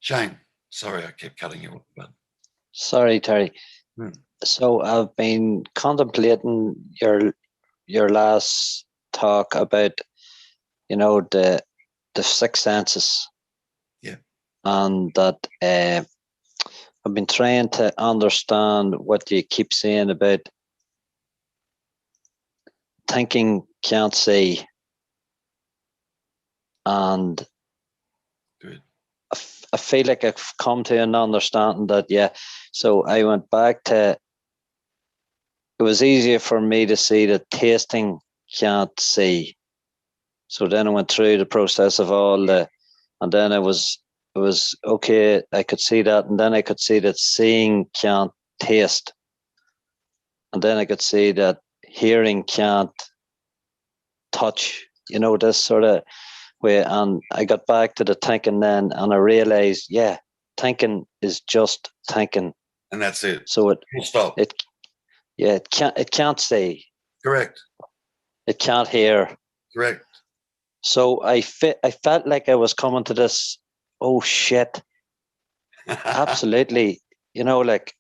Shane, sorry I kept cutting you off, but Sorry, Terry. Hmm. So I've been contemplating your last talk about, the six senses. Yeah. And that I've been trying to understand what you keep saying about thinking can't see. And good. I feel like I've come to an understanding that, yeah. So I went back to, it was easier for me to see that tasting can't see. So then I went through the process of all the, and then it was okay. I could see that, and then I could see that seeing can't taste, and then I could see that hearing can't touch. This sort of way. And I got back to the thinking then, and I realized, yeah, thinking is just thinking, and that's it. So it Full stop. It can't see. Correct. It can't hear. Correct. So I felt like I was coming to this, oh shit, absolutely. Like,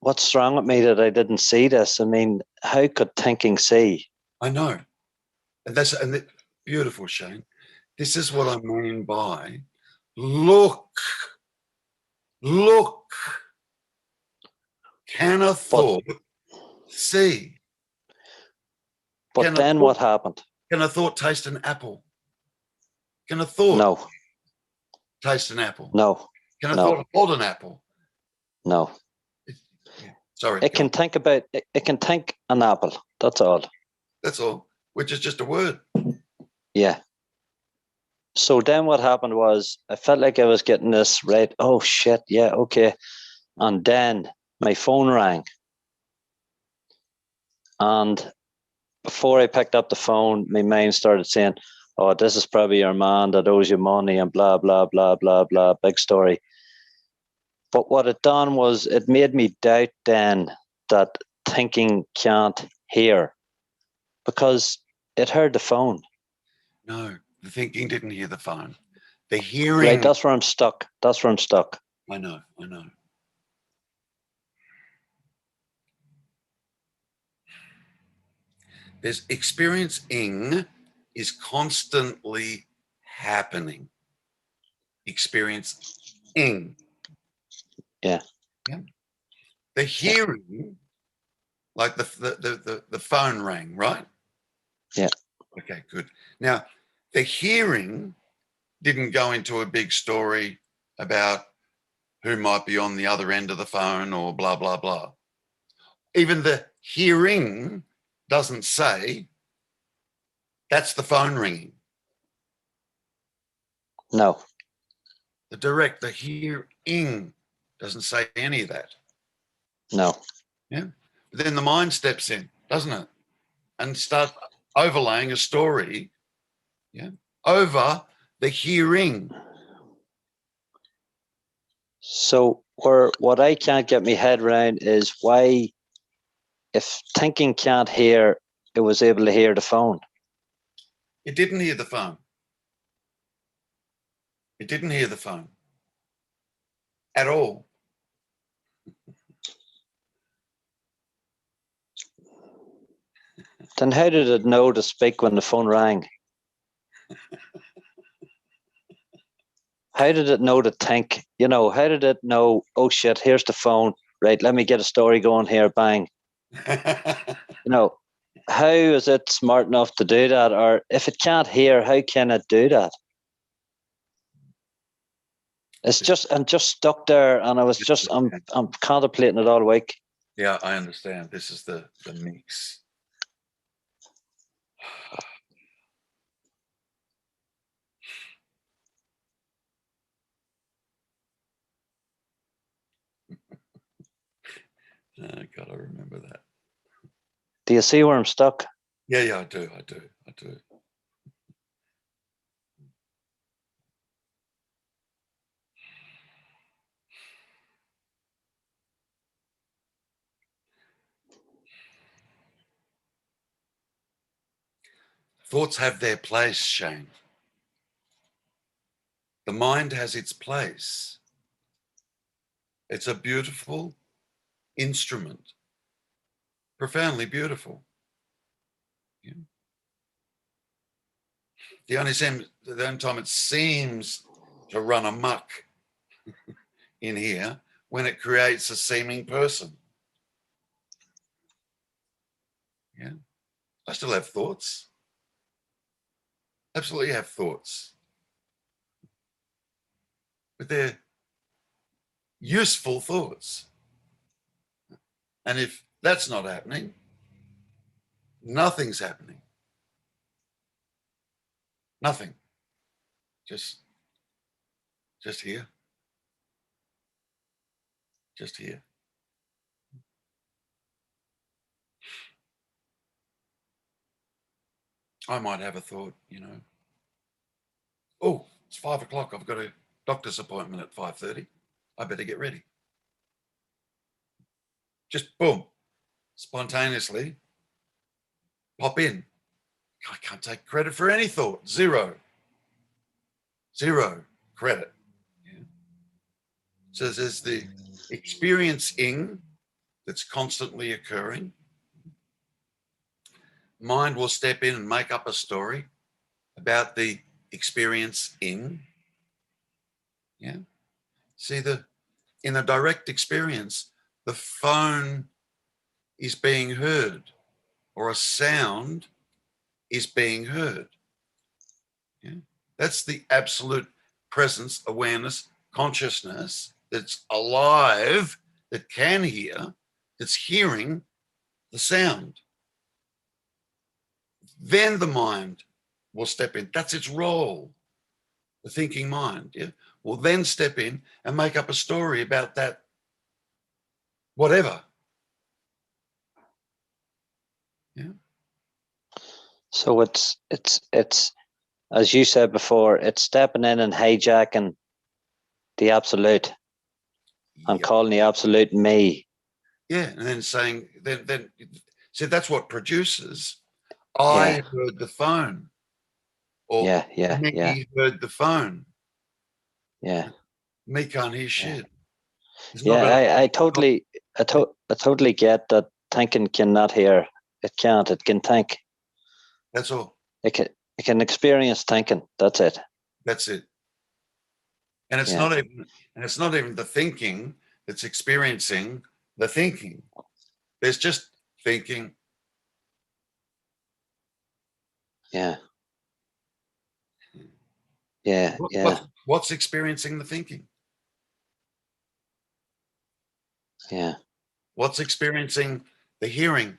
what's wrong with me that I didn't see this? I mean, how could thinking see? I know. And beautiful, Shane. This is what I mean by look. Can a thought see? But then what happened? Can a thought taste an apple? Can a thought taste an apple? No. Can a thought hold an apple? No. Sorry. It can think about, it can think an apple. That's all. That's all, which is just a word. Yeah. So then what happened was I felt like I was getting this right. Oh shit. Yeah. Okay. And then my phone rang. And before I picked up the phone, my mind started saying, oh, this is probably your man that owes you money and blah, blah, blah, blah, blah, big story. But what it done was it made me doubt then that thinking can't hear, because it heard the phone. No, the thinking didn't hear the phone. The hearing. Right, that's where I'm stuck. I know. There's experiencing is constantly happening. Experiencing. Yeah. The hearing, like the phone rang, right? Yeah. Okay, good. Now, the hearing didn't go into a big story about who might be on the other end of the phone or blah, blah, blah. Even the hearing doesn't say that's the phone ringing. No. The hearing doesn't say any of that. No. Yeah. But then the mind steps in, doesn't it? And starts overlaying a story, over the hearing. So what I can't get my head around is why, if thinking can't hear, it was able to hear the phone. It didn't hear the phone. It didn't hear the phone at all. Then how did it know to speak when the phone rang? How did it know to think? How did it know, oh shit, here's the phone, right, let me get a story going here, bang. How is it smart enough to do that? Or if it can't hear, how can it do that? I'm just stuck there, and I'm contemplating it all week. Yeah, I understand. This is the mix. I gotta remember that. Do you see where I'm stuck? Yeah, I do. Thoughts have their place, Shane. The mind has its place. It's a beautiful instrument, profoundly beautiful. Yeah. The only time it seems to run amok in here when it creates a seeming person. Yeah, I still have thoughts. Absolutely have thoughts, but they're useful thoughts. And if that's not happening, nothing's happening. Nothing. Just here. Just here. I might have a thought, oh, it's 5 o'clock. I've got a doctor's appointment at 5:30. I better get ready. Just boom, spontaneously pop in. I can't take credit for any thought. Zero credit. Yeah. So there's the experiencing that's constantly occurring. Mind will step in and make up a story about the experiencing. Yeah. See, in a direct experience, the phone is being heard, or a sound is being heard. Yeah. That's the absolute presence, awareness, consciousness that's alive, that can hear, that's hearing the sound. Then the mind will step in. That's its role. The thinking mind, yeah, will then step in and make up a story about that, whatever. Yeah. So it's as you said before, it's stepping in and hijacking the absolute and Yep. calling the absolute me. Yeah, and then saying, then see, that's what produces. I heard the phone, or me heard the phone. Yeah. Me can't hear shit. I totally get that thinking cannot hear. It can't. It can think. That's all. It can experience thinking. That's it. That's it. And it's not even the thinking that's experiencing the thinking. There's just thinking. Yeah. Yeah. What's experiencing the thinking? Yeah. What's experiencing the hearing,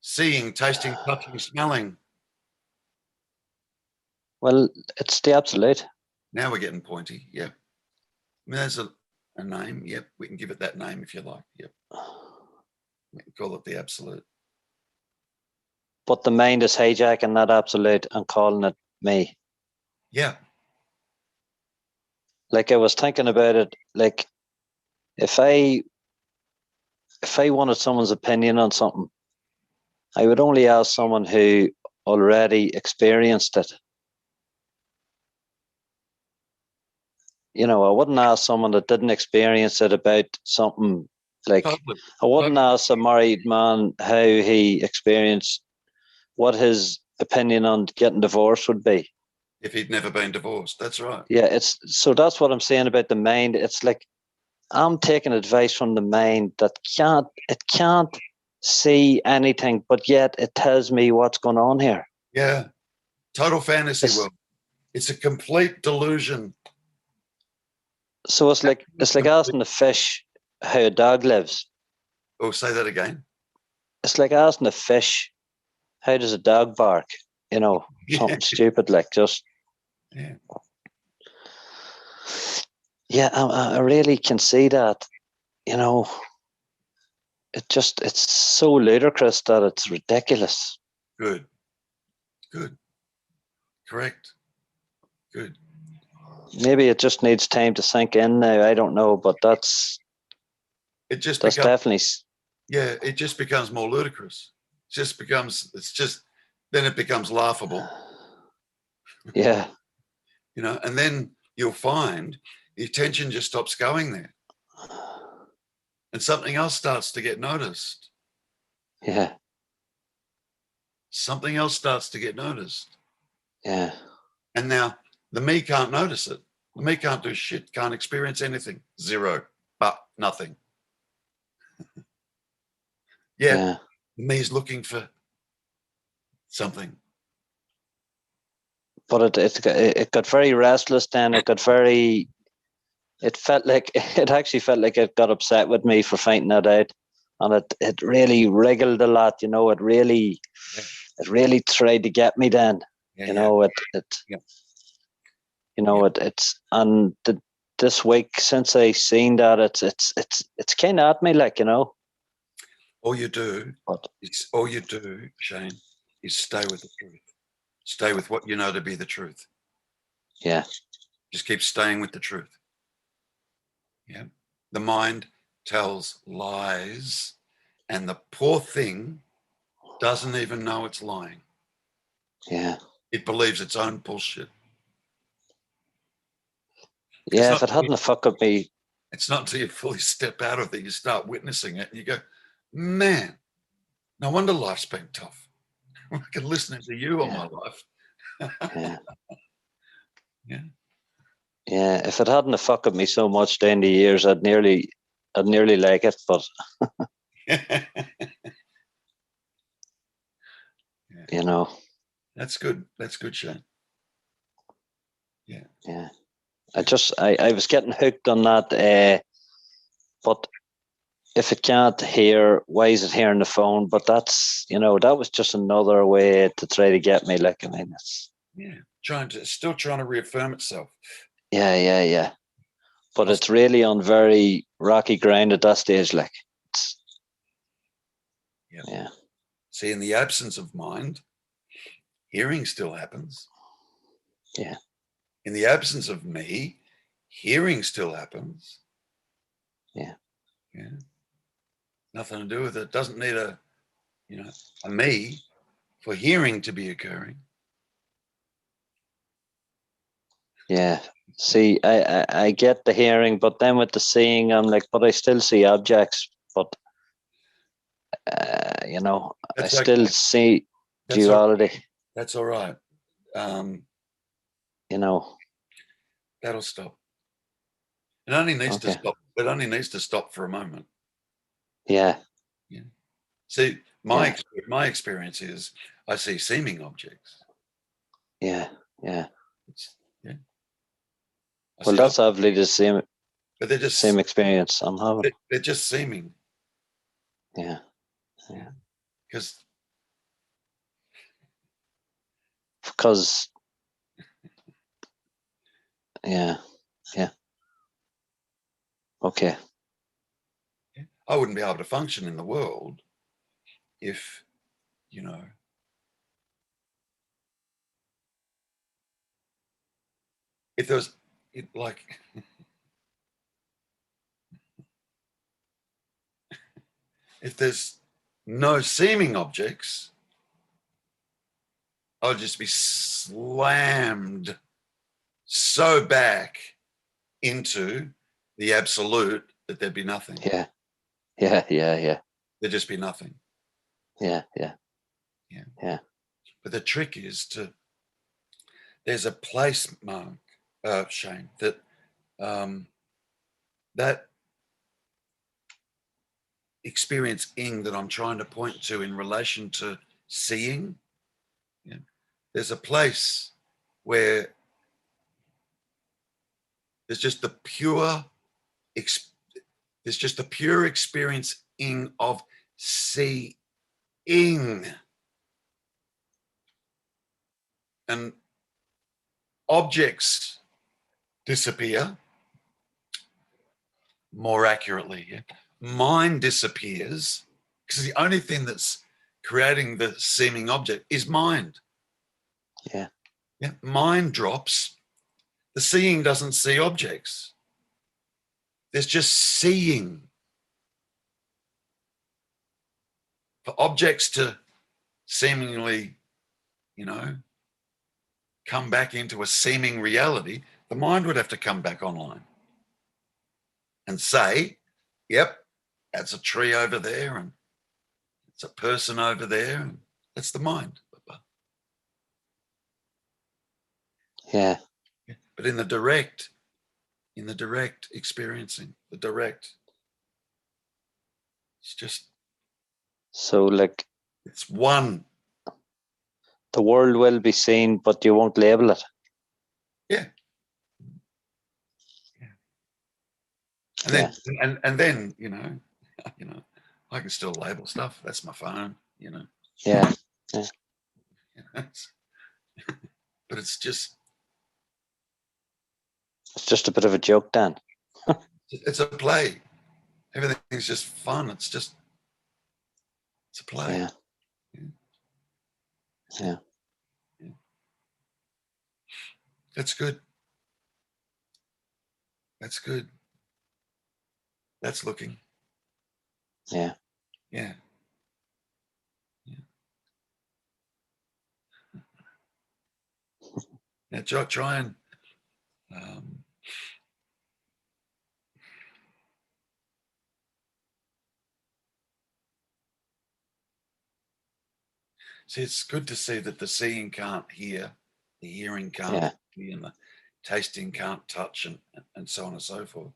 seeing, tasting, touching, smelling? Well, it's the absolute. Now we're getting pointy. Yep. I mean, there's a name. Yep. We can give it that name if you like. Yep. We can call it the absolute. But the mind is hijacking that absolute and calling it me. Yeah. Like I was thinking about it, like if I wanted someone's opinion on something, I would only ask someone who already experienced it. I wouldn't ask someone that didn't experience it about something. Like totally. I wouldn't ask a married man how he experienced, what his opinion on getting divorced would be. If he'd never been divorced, that's right. Yeah, that's what I'm saying about the mind. It's like I'm taking advice from the mind that can't see anything, but yet it tells me what's going on here. Yeah. Total fantasy world. It's a complete delusion. So it's like asking the fish how a dog lives. Oh, say that again. It's like asking the fish, how does a dog bark? Something stupid like just. Yeah. Yeah, I really can see that. It's so ludicrous that it's ridiculous. Good. Correct. Good. Maybe it just needs time to sink in now. I don't know, but that's definitely. Yeah, it just becomes more ludicrous. Then it becomes laughable. Yeah. and then you'll find the attention just stops going there and something else starts to get noticed. Yeah. Something else starts to get noticed. Yeah. And now the me can't notice it. The me can't do shit, can't experience anything. Zero, but nothing. Yeah. The me's looking for something. But it got very restless then. It actually felt like it got upset with me for finding that out. And it really wriggled a lot, it really tried to get me then. This week since I seen that it's kind of at me, All you do, Shane, is stay with the truth. Stay with what you know to be the truth. Yeah. Just keep staying with the truth. Yeah. The mind tells lies, and the poor thing doesn't even know it's lying. Yeah. It believes its own bullshit. Yeah, if it hadn't fucked up me. It's not until you fully step out of it, you start witnessing it, and you go, man, no wonder life's been tough. I can listen to you all my life. Yeah. Yeah. Yeah, if it hadn't fucked up me so much down the years, I'd nearly like it, but That's good. That's good, Shane. Yeah. Yeah. I was getting hooked on that, but if it can't hear, why is it hearing the phone? But that's, that was just another way to try to get me. It's still trying to reaffirm itself. Yeah. But it's really on very rocky ground at that stage, Yeah. See, in the absence of mind, hearing still happens. Yeah. In the absence of me, hearing still happens. Yeah. Yeah. Nothing to do with it. Doesn't need a me for hearing to be occurring. Yeah. See, I get the hearing, but then with the seeing, I'm like, but I still see objects, but I still see duality. That's all right. That'll stop. It only needs to stop. It only needs to stop for a moment. Yeah. Yeah. See, my experience is I see seeming objects. Yeah. Yeah. Well, that's obviously the same. But they're just same experience I'm having. They're just seeming. Yeah. Because yeah. Okay. I wouldn't be able to function in the world if, if there was if there's no seeming objects, I would just be slammed so back into the absolute that there'd be nothing. Yeah. There'd just be nothing. Yeah. But the trick is there's a place, Mark, Shane, that that experiencing that I'm trying to point to in relation to seeing, there's a place where there's just the pure experiencing of seeing, and objects disappear. More accurately, mind disappears, because the only thing that's creating the seeming object is mind. Yeah. Mind drops. The seeing doesn't see objects. There's just seeing. For objects to seemingly, come back into a seeming reality, the mind would have to come back online and say, yep, that's a tree over there and it's a person over there, and that's the mind. Yeah. But in the direct experiencing, the direct, it's just, So like it's one. the world will be seen, but you won't label it. Yeah. And then, and then, you know, I can still label stuff. That's my phone, you know. Yeah. But it's just, It's just a bit of a joke, Dan. it's a play. Everything's just fun. It's a play. Yeah. Yeah. That's good. That's good. That's looking. Yeah. Yeah. Now try and see, it's good to see that the seeing can't hear, the hearing can't hear, and the tasting can't touch, and so on and so forth.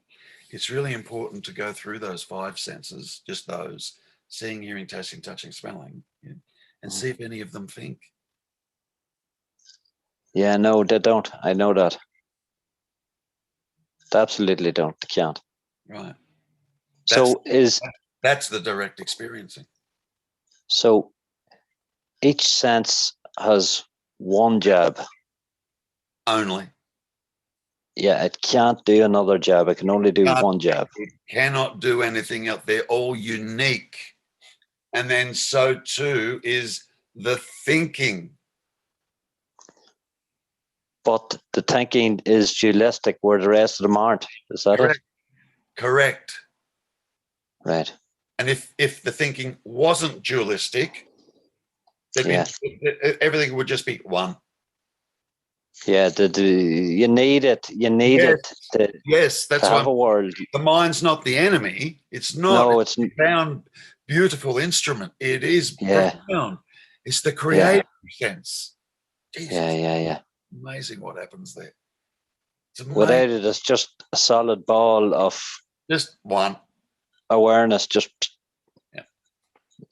It's really important to go through those 5 senses, just those, seeing, hearing, tasting, touching, smelling, and see if any of them think. Yeah, no, they don't. I know that. They absolutely don't. They can't. Right. That's the direct experiencing. So each sense has one job. Only. Yeah, it can't do another job. It can only do one job. It cannot do anything else. They're all unique. And then so too is the thinking. But the thinking is dualistic where the rest of them aren't. Is that Correct. it? Correct. Right. And if the thinking wasn't dualistic, everything would just be one. Yeah, you need it. You need it that's to have a world. The mind's not the enemy. It's not. No, it's a profound, beautiful instrument. It is profound. It's the creative sense. Jesus. Yeah. Amazing what happens there. Without it, it's just a solid ball of just one awareness. It's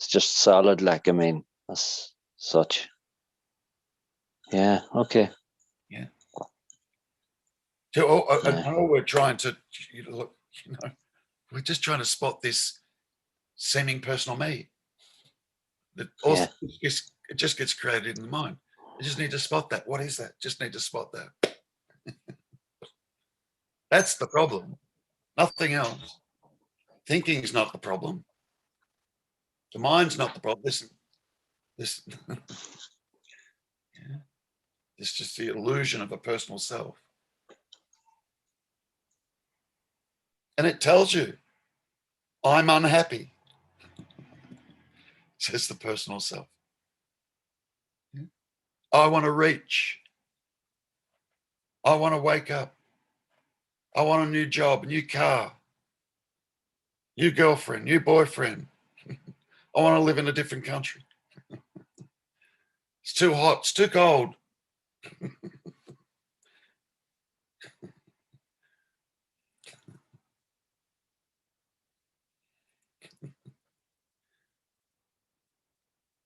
just solid. Like, I mean, that's such. Yeah. Okay. Yeah. So, all we're trying to look, we're just trying to spot this seeming personal me. That also it just gets created in the mind. You just need to spot that. What is that? Just need to spot that. That's the problem. Nothing else. Thinking is not the problem. The mind's not the problem. This it's just the illusion of a personal self. And it tells you, I'm unhappy, says the personal self. I want to reach. I want to wake up. I want a new job, a new car, new girlfriend, new boyfriend. I want to live in a different country. It's too hot. It's too cold.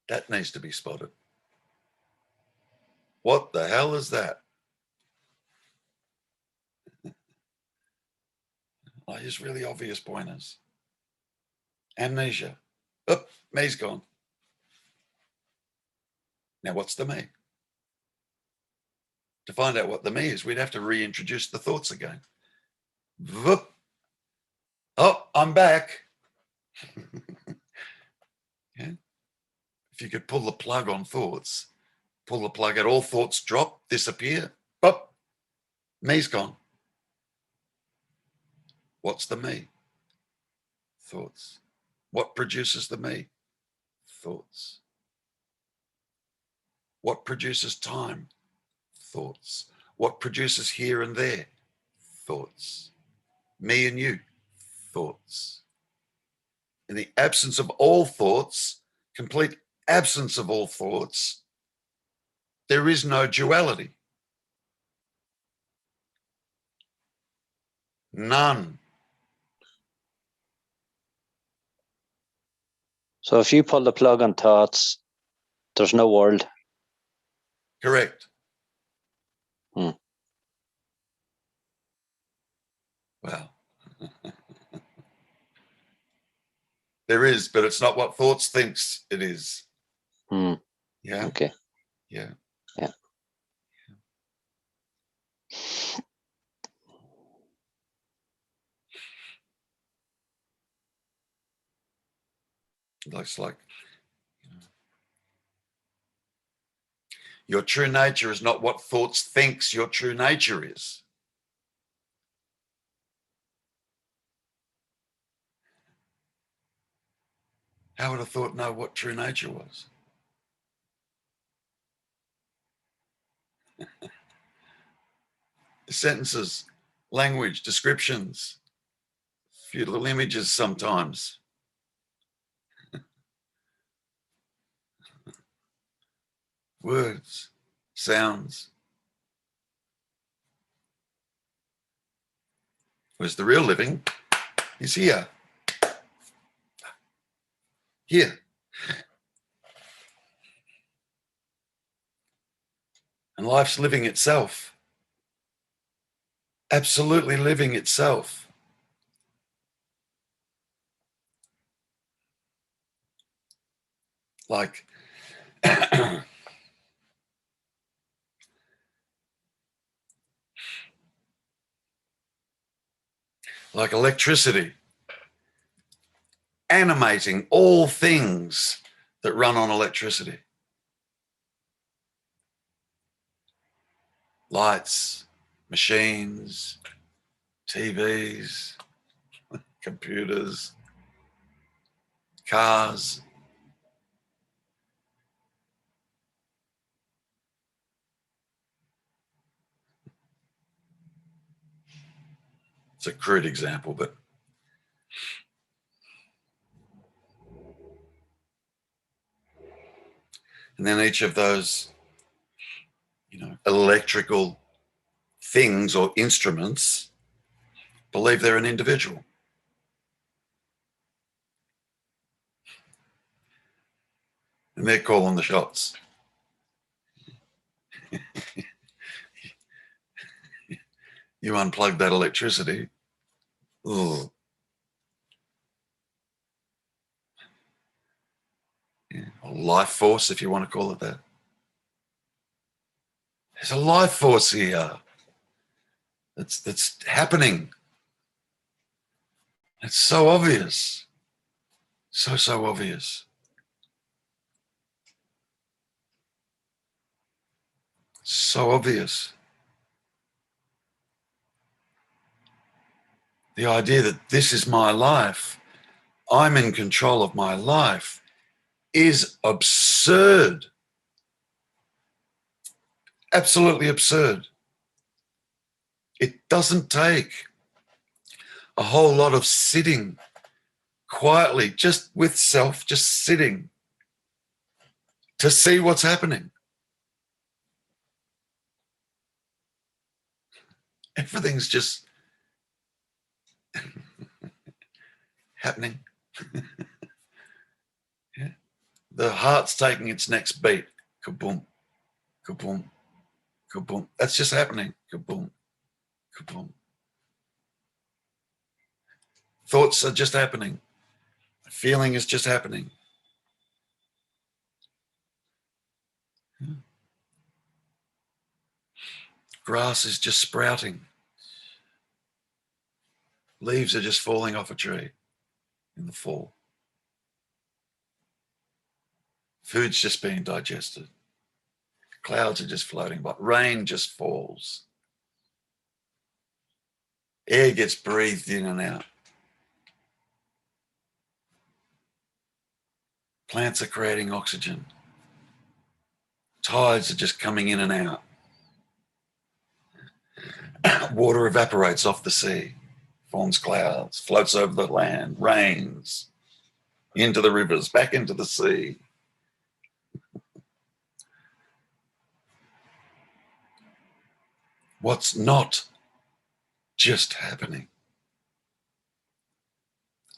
That needs to be spotted. What the hell is that? Oh, here's really obvious pointers. Amnesia. Oh, me's gone. Now, what's the me? To find out what the me is, we'd have to reintroduce the thoughts again. Whoop. Oh, I'm back. Yeah. If you could pull the plug on thoughts, pull the plug out, all thoughts drop, disappear. Bop. Me's gone. What's the me? Thoughts. What produces the me? Thoughts. What produces time? Thoughts. What produces here and there? Thoughts. Me and you? Thoughts. In the absence of all thoughts, complete absence of all thoughts, there is no duality. None. So if you pull the plug on thoughts, there's no world. Correct. Hmm. Well, there is, but it's not what thoughts thinks it is. Hmm. Yeah. Okay. Yeah. Yeah. Looks like your true nature is not what thoughts thinks your true nature is. How would a thought know what true nature was? Sentences, language, descriptions, few little images sometimes. Words, sounds. Whereas the real living is here. Here. And life's living itself. Absolutely living itself. Like like electricity, animating all things that run on electricity. Lights, machines, TVs, computers, cars. It's a crude example, but and then each of those, electrical things or instruments believe they're an individual. And they're calling the shots. You unplug that electricity. Ugh. Yeah. Or life force, if you want to call it that. There's a life force here that's happening. It's so obvious. So obvious. So obvious. The idea that this is my life, I'm in control of my life, is absurd. Absolutely absurd. It doesn't take a whole lot of sitting quietly, just with self, just sitting to see what's happening. Everything's just happening. Yeah. The heart's taking its next beat. Kaboom, kaboom, kaboom. That's just happening. Kaboom, kaboom. Thoughts are just happening. Feeling is just happening. Grass is just sprouting. Leaves are just falling off a tree in the fall. Food's just being digested. Clouds are just floating by. Rain just falls. Air gets breathed in and out. Plants are creating oxygen. Tides are just coming in and out. Water evaporates off the sea, forms clouds, floats over the land, rains, into the rivers, back into the sea. What's not just happening?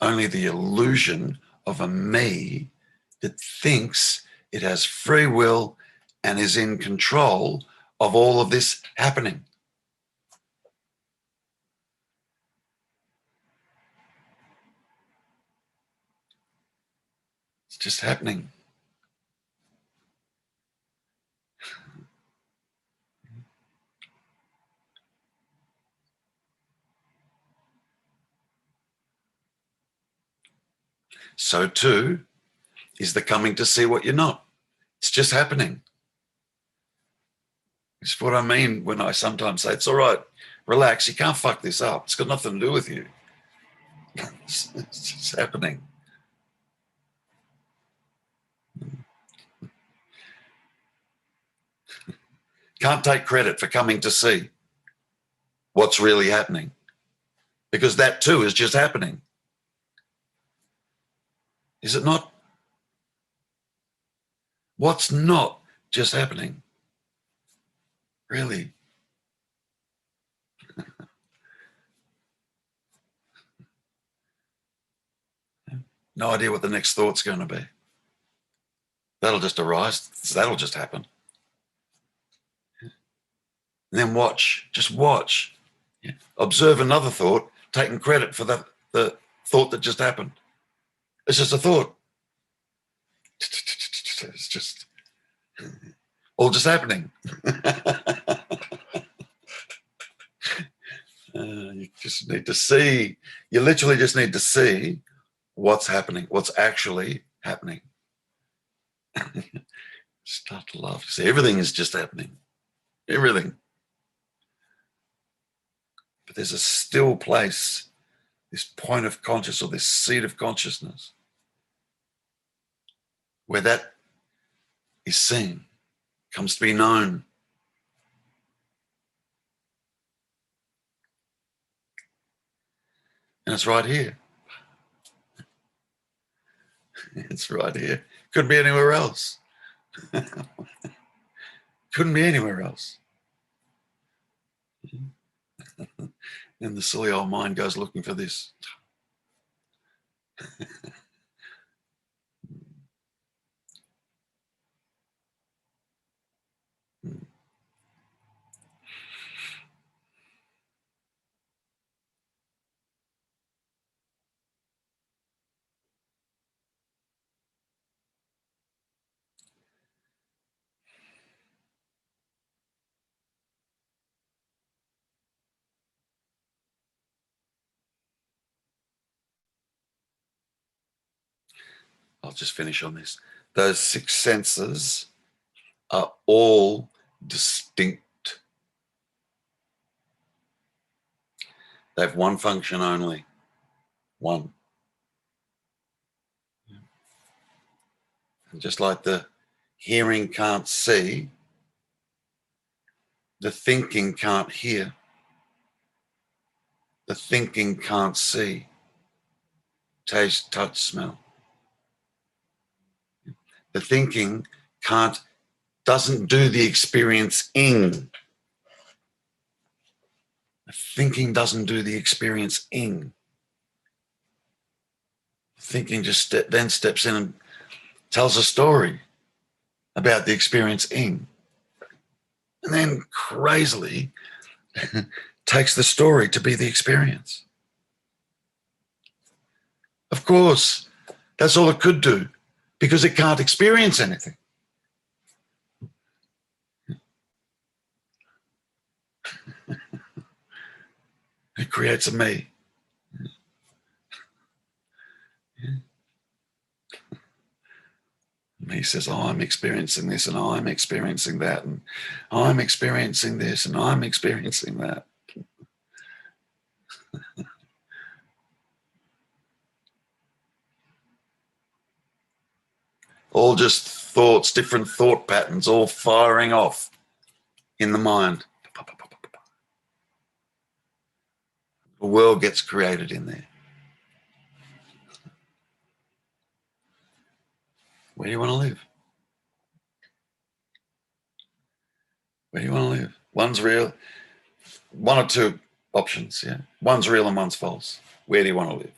Only the illusion of a me that thinks it has free will and is in control of all of this happening. It's just happening. So too is the coming to see what you're not. It's just happening. It's what I mean when I sometimes say, it's all right, relax, you can't fuck this up. It's got nothing to do with you. It's just happening. Can't take credit for coming to see what's really happening, because that too is just happening. Is it not? What's not just happening? Really? No idea what the next thought's going to be. That'll just arise. That'll just happen. And then watch. Just watch. Observe another thought, taking credit for the thought that just happened. It's just a thought. It's just all just happening. You just need to see. You literally just need to see what's happening, what's actually happening. Start to laugh. See, everything is just happening. Everything. But there's a still place, this point of consciousness or this seat of consciousness where that is seen, comes to be known. And it's right here. It's right here. Couldn't be anywhere else. Couldn't be anywhere else. And the silly old mind goes looking for this. I'll just finish on this. Those six senses are all distinct. They have one function only. One. And just like the hearing can't see, the thinking can't hear. The thinking can't see, taste, touch, smell. The thinking doesn't do the experiencing. The thinking doesn't do the experiencing. Thinking just then steps in and tells a story about the experiencing. And then crazily takes the story to be the experience. Of course, that's all it could do, because it can't experience anything. It creates a me. And he says, oh, I'm experiencing this and I'm experiencing that and I'm experiencing this and I'm experiencing that. All just thoughts, different thought patterns, all firing off in the mind. A world gets created in there. Where do you want to live? Where do you want to live? One's real. One or two options, yeah. One's real and one's false. Where do you want to live?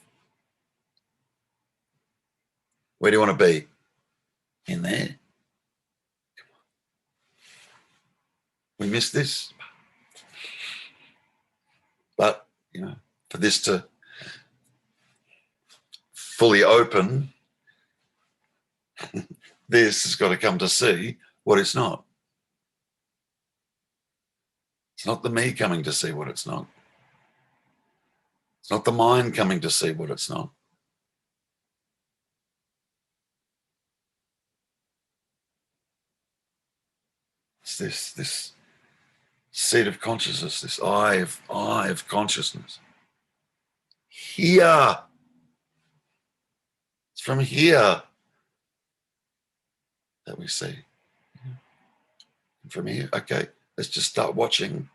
Where do you want to be? In there. Come on. We missed this. But, for this to fully open, this has got to come to see what it's not. It's not the me coming to see what it's not. It's not the mind coming to see what it's not. It's this seat of consciousness, this eye of consciousness. Here. It's from here that we see. And from here, okay, let's just start watching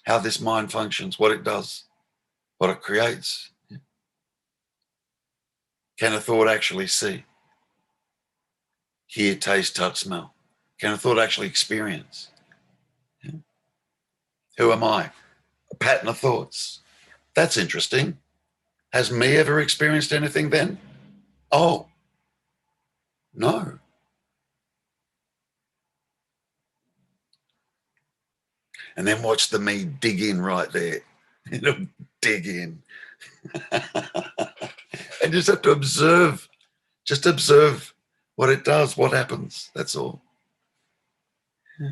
how this mind functions, what it does, what it creates. Can a thought actually see? Hear, taste, touch, smell. Can a thought actually experience? Who am I? A pattern of thoughts. That's interesting. Has me ever experienced anything then? Oh, no. And then watch the me dig in right there. It'll dig in. And just have to observe. Just observe what it does, what happens. That's all. Yeah.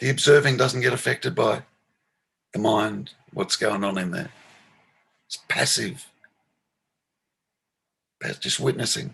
The observing doesn't get affected by the mind, what's going on in there. It's passive. Just witnessing.